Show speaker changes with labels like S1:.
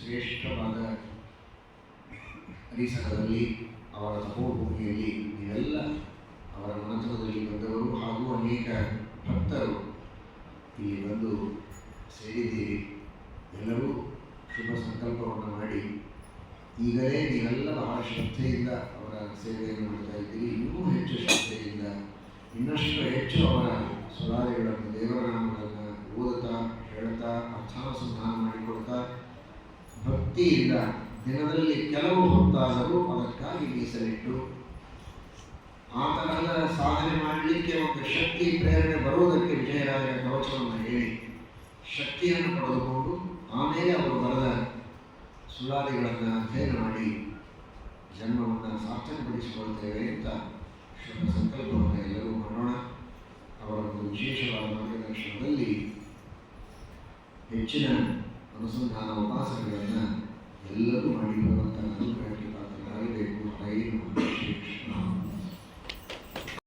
S1: ಶ್ರೇಷ್ಠವಾದ ಹರಿಸರದಲ್ಲಿ ಅವರ ತಪೋಭೂಮಿಯಲ್ಲಿ ನೀವೆಲ್ಲ ಅವರ ಮನತನದಲ್ಲಿ ಬಂದವರು ಹಾಗೂ ಅನೇಕ ಭಕ್ತರು ಇಲ್ಲಿ ಬಂದು ಸೇರಿದ್ದೀರಿ. ಎಲ್ಲರೂ ಶುಭ ಸಂಕಲ್ಪವನ್ನು ಮಾಡಿ ಈಗಲೇ ನೀವೆಲ್ಲ ಬಹಳ ಶ್ರದ್ಧೆಯಿಂದ ಅವರ ಸೇವೆಯನ್ನು ಮಾಡ್ತಾ ಇದ್ದೀರಿ. ಇನ್ನೂ ಹೆಚ್ಚು ಶ್ರದ್ಧೆಯಿಂದ ಇನ್ನಷ್ಟು ಹೆಚ್ಚು ಅವರ ಸುಧಾರಿಗಳನ್ನು ದೇವರಾಮಗಳನ್ನು ಓದುತ್ತಾ ಹೇಳ್ತಾ ಅರ್ಥಾನುಸಂಧಾನ ಮಾಡಿಕೊಡ್ತಾ ಭಕ್ತಿಯಿಂದ ದಿನದಲ್ಲಿ ಕೆಲವು ಹೊತ್ತಾದರೂ ಅದಕ್ಕಾಗಿ ಮೀಸಲಿಟ್ಟು ಆ ತರಹದ ಸಾಧನೆ ಮಾಡಲಿಕ್ಕೆ ಒಂದು ಶಕ್ತಿ ಪ್ರೇರಣೆ ಬರುವುದಕ್ಕೆ ವಿಜಯರಾಜರ ಕವಚವನ್ನು ಹೇಳಿ ಶಕ್ತಿಯನ್ನು ಪಡೆದುಕೊಂಡು ಆಮೇಲೆ ಅವರು ಬರೆದ ಸುಳಾದಿಗಳನ್ನು ಅಧ್ಯಯನ ಮಾಡಿ ಜನ್ಮವನ್ನು ಸಾರ್ಥಕಪಡಿಸಿಕೊಳ್ತೇವೆ ಅಂತ ಶುಭ ಸಂಕಲ್ಪವನ್ನು ಎಲ್ಲರೂ ಮಾಡೋಣ. ಅವರ ಒಂದು ವಿಶೇಷವಾದ ಮಾರ್ಗದರ್ಶನದಲ್ಲಿ ಹೆಚ್ಚಿನ ಅನುಸಂಧಾನ ಉಪಾಸನೆಗಳನ್ನು ಎಲ್ಲರೂ ಮಾಡಿ ಬರುವಂತಹ ಅನುಗ್ರಹ